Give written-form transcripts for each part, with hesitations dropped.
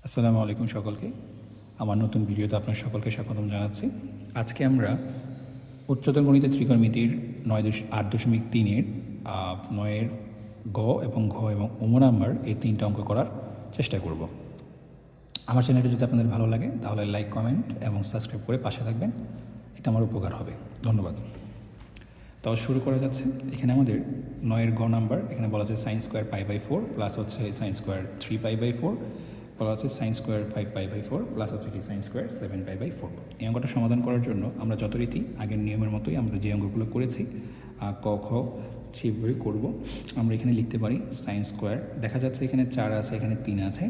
আসসালামু আলাইকুম সকলকে। আমার নতুন ভিডিওতে আপনার সকলকে স্বাগতম জানাচ্ছি। আজকে আমরা উচ্চতর গণিতের ত্রিকোণমিতির 8.3-এর 9-এর গ এবং ঘ এবং নাম্বার এই 3টা অঙ্ক করার চেষ্টা করব। আমার চ্যানেলটি যদি আপনাদের ভালো লাগে তাহলে লাইক, কমেন্ট এবং সাবস্ক্রাইব করে পাশে থাকবেন। এটা আমার উপকার হবে। ধন্যবাদ। তাও শুরু করা যাচ্ছে। এখানে আমাদের 9-এর গ নাম্বার, এখানে বলা আছে sin স্কোয়ার π/4 প্লাস হচ্ছে sin স্কোয়ার 3π/4, বলা আছে sin স্কোয়ার 5π/4 প্লাস হচ্ছে কি sin স্কোয়ার 7π/4। এই অঙ্কটা সমাধান করার জন্য আমরা যথারীতি আগের নিয়মের মতোই আমরা যে অঙ্কগুলো করেছি ক খ সেভাবেই করবো। আমরা এখানে লিখতে পারি sin স্কোয়ার, দেখা যাচ্ছে এখানে 4 আছে, এখানে 3 আছে,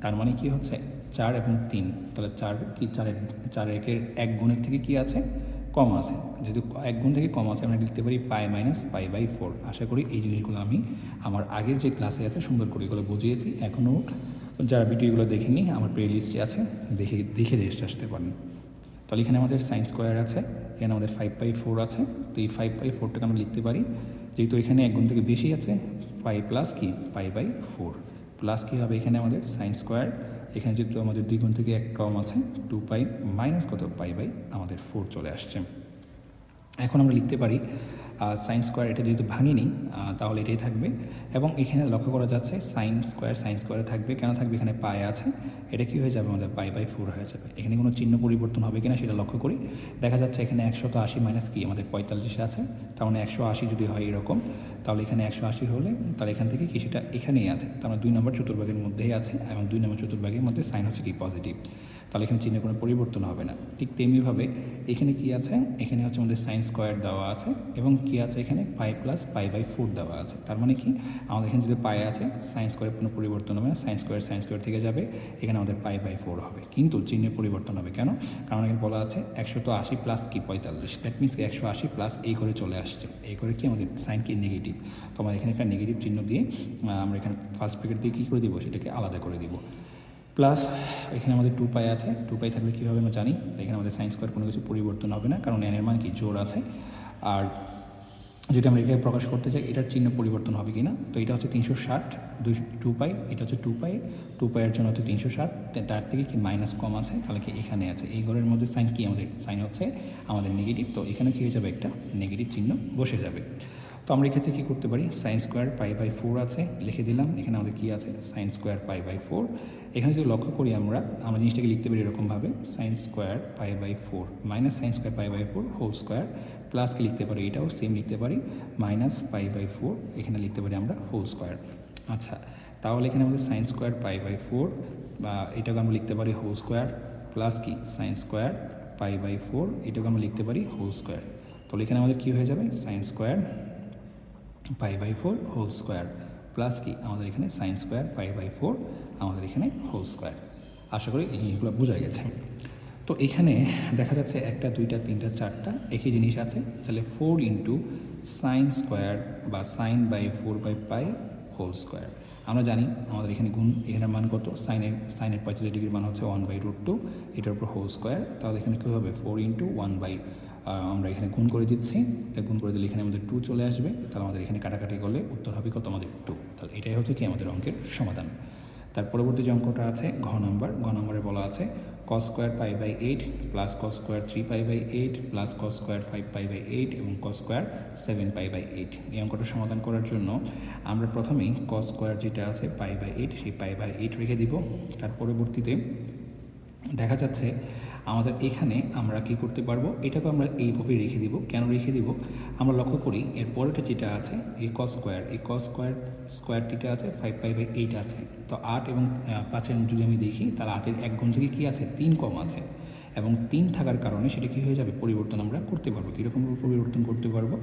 তার মানে কি হচ্ছে 4 এবং 3, তাহলে 4 কি 4-এর 1 গুণের থেকে কি আছে, কম আছে। যেহেতু 1 গুণ থেকে কম আছে আমরা লিখতে পারি π-π/4। আশা করি এই জিনিসগুলো আমি আমার আগের যে ক্লাসে আছে সুন্দর করে এগুলো বুঝিয়েছি। এখনও যারা ভিডিওগুলো দেখেনি আমার প্লে লিস্টে আছে, দেখে রেস্ট আসতে পারেন। তাহলে এখানে আমাদের sin স্কোয়ার আছে, এখানে আমাদের 5/4 আছে। তো এই 5/4টাকে আমরা লিখতে পারি, যেহেতু এখানে 1 গুণ থেকে বেশি আছে, 5 প্লাস কি π/4 প্লাস কী হবে এখানে আমাদের sin স্কোয়ার, এখানে যেহেতু আমাদের 2 গুণ থেকে 1 কম আছে 2π মাইনাস কত আমাদের 4 চলে আসছে। এখন আমরা লিখতে পারি sin স্কোয়ার, এটা যেহেতু ভাঙিনি তাহলে এটাই থাকবে। এবং এখানে লক্ষ্য করা যাচ্ছে sin স্কোয়ারে থাকবে, কেন থাকবে, এখানে পায়ে আছে, এটা কি হয়ে যাবে আমাদের π/4 হয়ে যাবে। এখানে কোনো চিহ্ন পরিবর্তন হবে কিনা সেটা লক্ষ্য করি। দেখা যাচ্ছে এখানে 180 মাইনাস কি আমাদের 45 আছে, তার মানে 180 যদি হয় এরকম, তাহলে এখানে 180 হলে তাহলে এখান থেকে কি সেটা এখানেই আছে, তার মানে 2 নম্বর চতুর্ভাগের মধ্যেই আছে, এবং 2 নম্বর চতুর্ভাগের মধ্যে সাইন হচ্ছে কি পজিটিভ, তাহলে এখানে চিহ্নে কোনো পরিবর্তন হবে না। ঠিক তেমনিভাবে এখানে কি আছে, এখানে হচ্ছে আমাদের sin স্কোয়ার দেওয়া আছে, এবং কি আছে এখানে পাই প্লাস π/4 দেওয়া আছে, তার মানে কি আমাদের এখানে যদি পাই আছে sin স্কোয়ারের কোনো পরিবর্তন হবে না, sin স্কোয়ার থেকে যাবে, এখানে আমাদের π/4 হবে, কিন্তু চিহ্নের পরিবর্তন হবে কেন, কারণ এখানে বলা আছে 180 প্লাস কি 45, দ্যাট মিনস কি 180 প্লাস এই করে চলে আসছে, এই করে কি আমাদের সাইন কি নেগেটিভ। তো আমরা এখানে একটা নেগেটিভ চিহ্ন দিয়ে আমরা এখানে ফার্স্ট ব্র্যাকেট দিয়ে কী করে দিব, সেটাকে আলাদা করে দিব। প্লাস এখানে আমাদের 2π আছে, 2π থাকলে কী হবে আমরা জানি, এখানে আমাদের সাইন স্কোয়ার কোনো কিছু পরিবর্তন হবে না, কারণ এর মান কি জোর আছে। আর যদি আমরা এটাকে প্রকাশ করতে চাই, এটার চিহ্ন পরিবর্তন হবে কি না, তো এটা হচ্ছে 360, 2π, এটা হচ্ছে 2π এর জন্য হচ্ছে 360, তার থেকে কি মাইনাস কম আছে, তাহলে কি এখানে আছে, এই ঘরের মধ্যে সাইন কি আমাদের সাইন হচ্ছে আমাদের নেগেটিভ, তো এখানে কী হয়ে যাবে, একটা নেগেটিভ চিহ্ন বসে যাবে। তো আমরা এক্ষেত্রে কী করতে পারি, sin স্কোয়ার π/4 আছে, লিখে দিলাম, এখানে আমাদের কী আছে sin স্কোয়ার π/4। এখানে যদি লক্ষ্য করি আমরা জিনিসটাকে লিখতে পারি এরকমভাবে, sin square π/4 minus sin square π/4 whole square, plus কি লিখতে পারি, এটাও সেম লিখতে পারি মাইনাস π/4, এখানে লিখতে পারি আমরা হোল স্কোয়ার। আচ্ছা, তাহলে এখানে আমাদের sin স্কোয়ার π/4 বা এটাকে আমরা লিখতে পারি হোল স্কোয়ার, প্লাস কি sin স্কোয়ার π/4, এটাকে আমরা লিখতে পারি হোল স্কোয়ার। তাহলে এখানে আমাদের কী হয়ে যাবে, sin square π/4 whole square, plus কি আমাদের এখানে sin স্কোয়ার π/4 আমাদের এখানে হোল স্কোয়ার। আশা করি এই জিনিসগুলো বোঝা গেছে। তো এখানে দেখা যাচ্ছে 1টা 2টা 3টা 4টা একই জিনিস আছে, তাহলে 4 ইন্টু সাইন স্কোয়ার বা sin/4/π হোল স্কোয়ার। আমরা জানি আমাদের এখানে গুণ, এখানের মান কত, সাইনের 45 ডিগ্রির মান হচ্ছে 1/√2, এটার উপর হোল স্কোয়ার, তাহলে এখানে কী হবে 4 ইন্টু 1 আমরা এখানে গুণ করে দিচ্ছি, গুণ করে দিলে এখানে আমাদের 2 চলে আসবে, তাহলে আমাদের এখানে কাটাকাটি করলে উত্তর হবে কত আমাদের 2। তাহলে এটাই হচ্ছে কি আমাদের অঙ্কের সমাধান। তার পরবর্তী যে অঙ্কটা আছে ঘ নম্বরে বলা আছে cos square π/8 plus cos square 3π/8 plus cos square 5π/8 এবং cos স্কোয়ার 7π/8। এই অঙ্কটা সমাধান করার জন্য আমরা প্রথমেই cos স্কোয়ার যেটা আছে π/8 সেই π/8 রেখে দিব। তার পরবর্তীতে দেখা যাচ্ছে আমাদের এখানে আমরা কি করতে পারবো, এটাকে আমরা এইভাবে রেখে দিব। কেন রেখে দিব, আমরা লক্ষ্য করি এর পরেটা যেটা আছে এই cos স্কোয়ারটিটা আছে 5π/8 আছে, তো 8 এবং 5-এর যদি আমি দেখি তাহলে 8-এর 1 গুণ থেকে কী আছে 3 কম আছে, এবং 3 থাকার কারণে সেটা কী হয়ে যাবে, পরিবর্তন আমরা করতে পারবো। কীরকম পরিবর্তন করতে পারবো,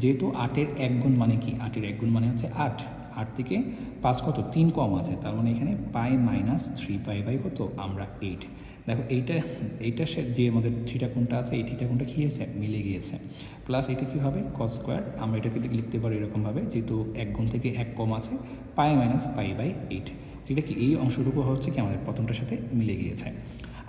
যেহেতু 8-এর 1 গুণ মানে কি, 8-এর 1 গুণ মানে হচ্ছে 8 থেকে 5 কত 3 কম আছে, তার মানে এখানে π-3π কত আমরা 8। দেখো এইটা যে আমাদের থিটা কোণটা আছে, এই থিটা কোণটা কী হয়েছে মিলে গিয়েছে, প্লাস এটা কী হবে cos স্কোয়ার, আমরা এটাকে লিখতে পারি এরকমভাবে, যেহেতু 1 গুণ থেকে 1 কম আছে π-π/8, যেটা কি এই অংশটুকু হচ্ছে কি আমাদের প্রথমটার সাথে মিলে গিয়েছে।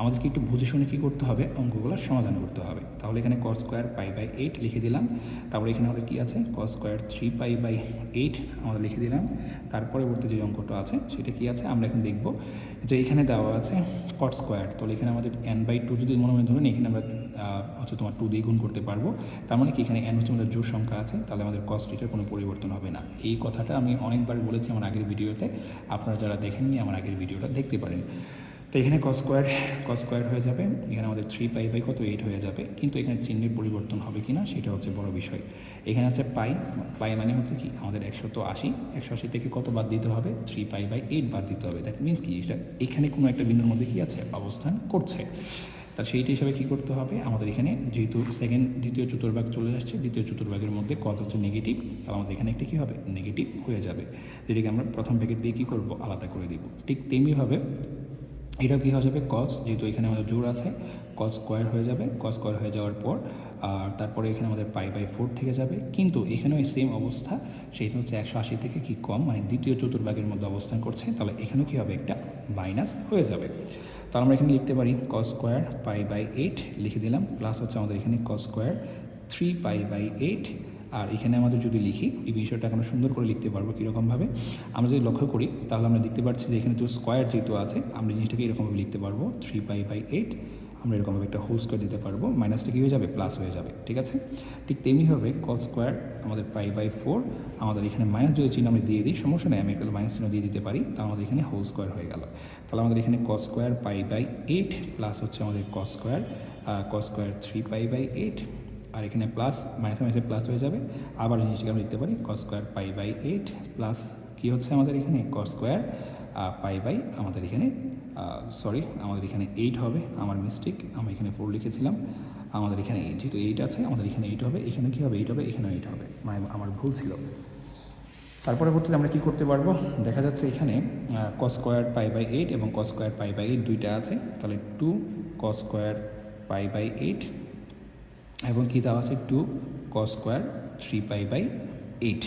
আমাদেরকে একটু বুঝে শুনে কী করতে হবে, অঙ্কগুলো সমাধান করতে হবে। তাহলে এখানে cos স্কোয়ার পাই বাই 8 লিখে দিলাম। তারপরে এখানে আমাদের কী আছে, cos স্কোয়ার 3 পাই বাই 8 আমরা লিখে দিলাম। তার পরবর্তী যে অঙ্কটা আছে সেটা কি আছে আমরা এখন দেখব, যে এখানে দেওয়া আছে cot স্কোয়ার। তাহলে এখানে আমাদের n/2 যদি মনে মনে ধরুন, এখানে আমরা হচ্ছে তোমার 2 দিয়ে গুণ করতে পারবো। তার মানে কি এখানে n হচ্ছে আমাদের জোড় সংখ্যা আছে, তাহলে আমাদের cos থিটার কোনো পরিবর্তন হবে না। এই কথাটা আমি অনেকবার বলেছি আমার আগের ভিডিওতে, আপনারা যারা দেখেননি আমার আগের ভিডিওটা দেখতে পারেন। তো এখানে cos স্কোয়ার হয়ে যাবে, এখানে আমাদের 3 পাই বাই 8 হয়ে যাবে। কিন্তু এখানে চিহ্নের পরিবর্তন হবে কি না সেটা হচ্ছে বড় বিষয়। এখানে আছে পাই মানে হচ্ছে কি আমাদের 180 থেকে কত বাদ দিতে হবে, 3 পাই বাই 8 বাদ দিতে হবে। দ্যাট মিনস কি এটা এখানে কোনো একটা বিন্দুর মধ্যে কি আছে, অবস্থান করছে। তার সেইটি হিসাবে কী করতে হবে, আমাদের এখানে যেহেতু দ্বিতীয় চতুর্ভাগ চলে আসছে, দ্বিতীয় চতুর্ভাগের মধ্যে cos হচ্ছে নেগেটিভ, তাহলে আমাদের এখানে একটা কী হবে, নেগেটিভ হয়ে যাবে, যেটাকে আমরা প্রথম ব্র্যাকেট দিয়ে কী করবো, আলাদা করে দিব। ঠিক তেমনিভাবে এটাও কী হয়ে যাবে, cos, যেহেতু এখানে আমাদের জোড় আছে, cos স্কোয়ার হয়ে যাবে। cos স্কোয়ার হয়ে যাওয়ার পর আর তারপরে এখানে আমাদের পাই বাই 4 থেকে যাবে। কিন্তু এখানেও সেম অবস্থা, সেটা হচ্ছে 180 থেকে কি কম, মানে দ্বিতীয় চতুর্ভাগের মধ্যে অবস্থান করছে, তাহলে এখানেও কী হবে, একটা মাইনাস হয়ে যাবে। তাহলে আমরা এখানে লিখতে পারি cos স্কোয়ার পাই বাই 8 লিখে দিলাম, প্লাস হচ্ছে আমাদের এখানে cos স্কোয়ার 3 পাই বাই 8। আর এখানে আমাদের যদি লিখি, এই বিষয়টা আমরা সুন্দর করে লিখতে পারবো কীরকমভাবে, আমরা যদি লক্ষ্য করি তাহলে আমরা দেখতে পাচ্ছি যে এখানে তো স্কোয়ার যেহেতু আছে, আমরা জিনিসটাকে এরকমভাবে লিখতে পারবো 3 পাই বাই 8, আমরা এরকমভাবে একটা হোল স্কোয়ার দিতে পারবো, মাইনাসটা কী হয়ে যাবে, প্লাস হয়ে যাবে। ঠিক আছে, ঠিক তেমনিভাবে cos স্কোয়ার আমাদের পাই বাই 4, আমাদের এখানে মাইনাস যদি চিহ্ন আমরা দিয়ে দিই, সমস্যা নেই, আমি একটা মাইনাস চিহ্ন দিয়ে দিতে পারি, তাহলে আমাদের এখানে হোল স্কোয়ার হয়ে গেল। তাহলে আমাদের এখানে cos square pi by 8 plus হচ্ছে আমাদের cos স্কোয়ার 3 পাই বাই 8, আর এখানে প্লাস মাইনাসে প্লাস হয়ে যাবে। আবার জিনিসটাকে আমরা লিখতে পারি cos square pi by 8 plus কী হচ্ছে আমাদের এখানে cos স্কোয়ার পাই বাই আমাদের এখানে আমাদের এখানে 8 হবে, আমার মিস্টেক, আমি এখানে 4 লিখেছিলাম, আমাদের এখানে 8, যেহেতু 8 আছে আমাদের এখানে 8 হবে, এখানে কী হবে, 8 হবে, এখানেও 8 হবে, মানে আমার ভুল ছিল। তারপরে পরবর্তীতে আমরা কী করতে পারবো, দেখা যাচ্ছে এখানে cos স্কোয়ার পাই বাই 8 এবং cos স্কোয়ার পাই বাই 8 দুইটা আছে, তাহলে 2 cos স্কোয়ার পাই বাই 8 এবং কী দেওয়া আছে 2 cos স্কোয়ার 3 পাই বাই 8।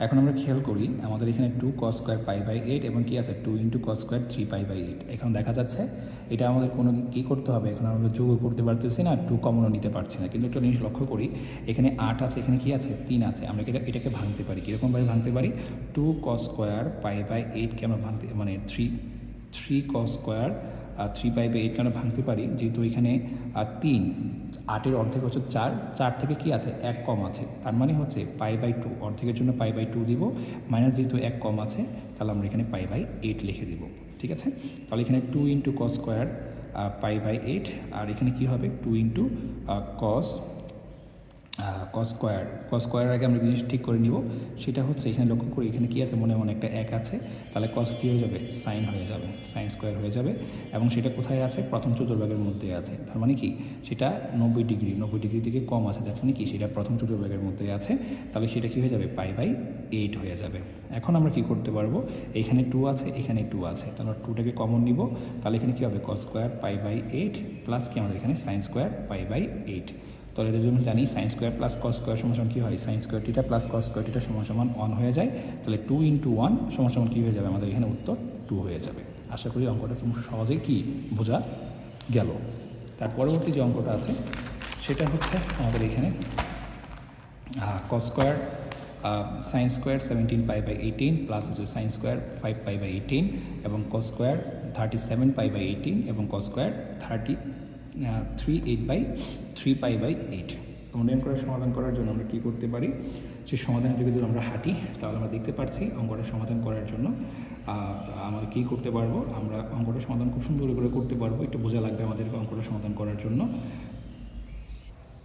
এখন আমরা খেয়াল করি আমাদের এখানে 2 cos স্কোয়ার পাই বাই 8 এবং কী আছে 2 into cos square 3 pi by 8। এখন দেখা যাচ্ছে এটা আমাদের কোনো কী করতে হবে, এখন আমরা যোগ করতে পারতেছি না, 2 কমনও নিতে পারছি না। কিন্তু একটা জিনিস লক্ষ্য করি, এখানে 8 আছে, এখানে কী আছে 3 আছে, আমরা এটাকে ভাঙতে পারি, কীরকমভাবে ভাঙতে পারি, 2 cos স্কোয়ার পাই বাই 8কে আমরা ভাঙতে, মানে 3 cos স্কোয়ার 3 পাই বাই 8কে আমরা ভাঙতে পারি, যেহেতু এখানে 3, 8-এর অর্ধেক হচ্ছে 4 থেকে কি আছে 1 কম আছে, তার মানে হচ্ছে পাই বাই 2, অর্ধেকের জন্য পাই বাই 2 দিব, মাইনাস যেহেতু 1 কম আছে তাহলে আমরা এখানে পাই বাই 8 লিখে দিব। ঠিক আছে, তাহলে এখানে 2 into cos square pi by 8, আর এখানে কী হবে 2 ইন্টু cos স্কোয়ারের আগে আমরা জিনিস ঠিক করে নিব, সেটা হচ্ছে এখানে লক্ষ্য করি এখানে কী আছে, মনে একটা 1 আছে, তাহলে cos কী হয়ে যাবে, সাইন হয়ে যাবে, সাইন স্কোয়ার হয়ে যাবে, এবং সেটা কোথায় আছে, প্রথম চতুর্ভাগের মধ্যে আছে, তার মানে কি সেটা 90 ডিগ্রি থেকে কম আছে, তার মানে কি সেটা প্রথম চতুর্ভাগের মধ্যে আছে, তাহলে সেটা কী হয়ে যাবে, পাই বাই 8 হয়ে যাবে। এখন আমরা কী করতে পারবো, এখানে 2 আছে, এখানে 2 আছে, তাহলে 2টাকে কমন নিব, তাহলে এখানে কী হবে cos square pi by 8 plus কি আমাদের এখানে সাইন স্কোয়ার পাই বাই 8। তাহলে এটার জন্য জানি sine square plus cos square সমান কী হয়, sine square theta plus cos square theta সমান 1 হয়ে যায়, তাহলে 2 ইন্টু 1 সমান কী হয়ে যাবে, আমাদের এখানে উত্তর 2 হয়ে যাবে। আশা করি অঙ্কটা খুব সহজেই কি বোঝা গেল। তার পরবর্তী যে অঙ্কটা আছে সেটা হচ্ছে আমাদের এখানে cos square sine square 17 pi by 18 plus হচ্ছে সাইন স্কোয়ার 5 পাই বাই 18 এবং cos স্কোয়ার 37 পাই বাই 18 এবং cos স্কোয়ার 3 পাই বাই 8। মূল্যায়ন করে সমাধান করার জন্য আমরা কী করতে পারি, যে সমাধানের দিকে যদি আমরা হাঁটি তাহলে আমরা দেখতে পাচ্ছি অঙ্কটা সমাধান করার জন্য আমরা কী করতে পারবো, আমরা অঙ্কটা সমাধান খুব সুন্দর করে করতে পারবো, একটু বোঝা লাগবে আমাদেরকে অঙ্কটা সমাধান করার জন্য।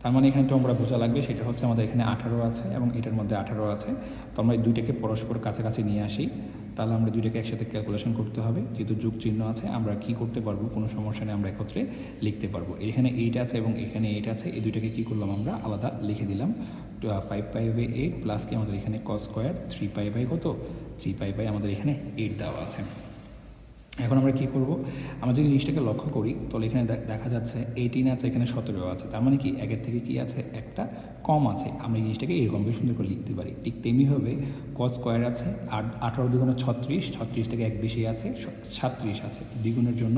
তার মানে এখানে একটু অঙ্কটা বোঝা লাগবে, সেটা হচ্ছে আমাদের এখানে 18 আছে এবং এটার মধ্যে 18 আছে, তো আমরা এই দুইটাকে পরস্পর কাছাকাছি নিয়ে আসি, তাহলে আমরা দুইটাকে একসাথে ক্যালকুলেশন করতে হবে, যেহেতু যোগ চিহ্ন আছে আমরা কী করতে পারবো, কোনো সমস্যা নেই, আমরা একত্রে লিখতে পারবো। এখানে 8 আছে এবং এখানে 8 আছে, এই দুইটাকে কী করলাম আমরা আলাদা লিখে দিলাম, 5 পাই বাই 8 প্লাস কি আমাদের এখানে cos square 3 pi by 3 pi by আমাদের এখানে 8 দেওয়া আছে। এখন আমরা কী করব, আমরা যদি জিনিসটাকে লক্ষ্য করি তাহলে এখানে দেখা যাচ্ছে 18 আছে, এখানে 17 আছে, তার মানে কি একের থেকে কি আছে, একটা কম আছে। আমরা এই জিনিসটাকে এরকম বেশ সুন্দর করে লিখতে পারি। ঠিক তেমনিভাবে cos স্কোয়ার আছে, 18 দ্বিগুণে 36, 36 থেকে এক বেশি আছে, 37 আছে। দ্বিগুণের জন্য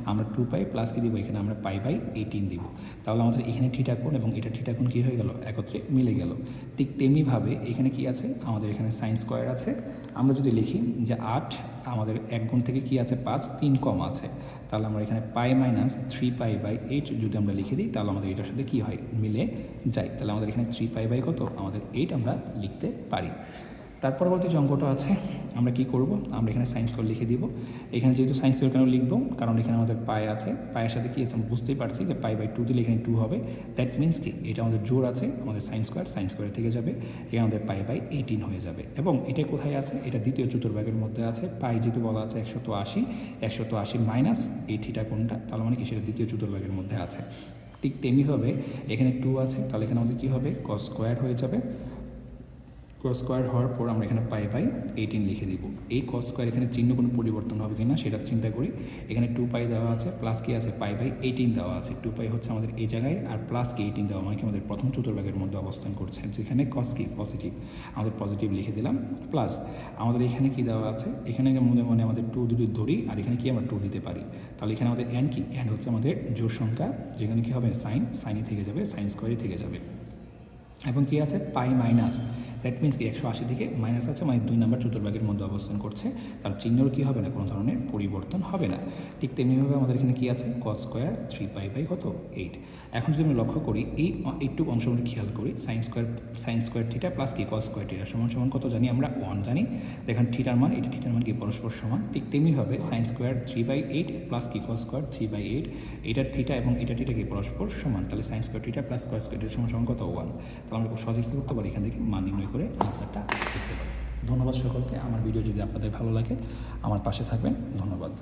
আমরা 2 পাই প্লাস কি দিব, এখানে আমরা পাই/18 দিব। তাহলে আমাদের এখানে থিটা কোণ এবং এটা থিটা কোণ কী হয়ে গেল, একত্রে মিলে গেল। ঠিক তেমনিভাবে এখানে কি আছে, আমাদের এখানে সাইন স্কোয়ার আছে। আমরা যদি লিখি যে 8, আমাদের এক গুণ থেকে কি আছে 5, 3 কম আছে, তাহলে আমরা এখানে π-3π/8 যদি আমরা লিখে দিই তাহলে আমাদের এটার সাথে কী হয়, মিলে যায়। তাহলে আমাদের এখানে 3π কত, আমাদের 8 আমরা লিখতে পারি। তার পরবর্তী যে অঙ্কটা আছে আমরা কি করব, আমরা এখানে সাইন স্কোয়ার লিখে দিব। এখানে যেহেতু সাইন স্কোয়ার কেন লিখবো, কারণ এখানে আমাদের পাই আছে, পায়ের সাথে কী আছে আমরা বুঝতেই পারছি যে π/2 দিলে এখানে 2 হবে। দ্যাট মিনস কি এটা আমাদের জোর আছে, আমাদের সাইন স্কোয়ার থেকে যাবে, এখানে আমাদের π/18 হয়ে যাবে। এবং এটা কোথায় আছে, এটা দ্বিতীয় চতুর্ভাগের মধ্যে আছে। পাই যেহেতু বলা আছে 180, 180 মাইনাস এই থিটা কোণটা, তাহলে মানে কি সেটা দ্বিতীয় চতুর্ভাগের মধ্যে আছে। ঠিক তেমনিভাবে এখানে 2 আছে, তাহলে এখানে আমাদের কী হবে, cos স্কোয়ার হয়ে যাবে। cos স্কোয়ার হওয়ার পর আমরা এখানে π/18 লিখে দিব। এই cos স্কোয়ার এখানে চিহ্ন কোনো পরিবর্তন হবে কিনা সেটা চিন্তা করি। এখানে 2π দেওয়া আছে, প্লাস কি আছে π/18 দেওয়া আছে। 2π হচ্ছে আমাদের এই জায়গায়, আর প্লাস কি 18 দেওয়া মানে কি আমাদের প্রথম চতুর্ভাগের মধ্যে অবস্থান করছে, যেখানে cos কি পজিটিভ, আমাদের পজিটিভ লিখে দিলাম। প্লাস আমাদের এখানে কি দেওয়া আছে, এখানে মনে মনে আমাদের 2 দুটো ধরি, আর এখানে কি আমরা 2 দিতে পারি। তাহলে এখানে আমাদের n কি, n হচ্ছে আমাদের জোড় সংখ্যা, যেখানে কি হবে সাইনই থেকে যাবে, সাইন স্কোয়ারই থেকে যাবে। এবং কি আছে পাই মাইনাস, দ্যাট মিনস কি 180 থেকে মাইনাস আছে, মানে 2 নম্বর চতুর্ভাগের মধ্যে অবস্থান করছে, তার চিহ্নর কী হবে না, কোনো ধরনের পরিবর্তন হবে না। ঠিক তেমনিভাবে আমাদের এখানে কি আছে, cos স্কোয়ার 3π/8। এখন যদি আমি লক্ষ্য করি এই একটু অংশ আমরা খেয়াল করি, সাইন স্কোয়ার থিটা প্লাস কি cos স্কোয়ার থিটা সমান কত জানি আমরা, 1 জানি। দেখেন থিটার মান, এটা থিটার মান কি পরস্পর সমান। ঠিক তেমনিভাবে সাইন স্কোয়ার 3/8 প্লাস কি cos স্কোয়ার 3/8, এটার থিটা এবং এটা থিটা কি পরস্পর সমান। তাহলে sine square theta plus cos square theta সমান কত, 1। তাহলে আমরা খুব সহজে কী করতে পারি, এখান থেকে মান নির্ণয় করে আনসারটা করতে পারি। ধন্যবাদ সকলকে। আমার ভিডিও যদি আপনাদের ভালো লাগে আমার পাশে থাকবেন। ধন্যবাদ।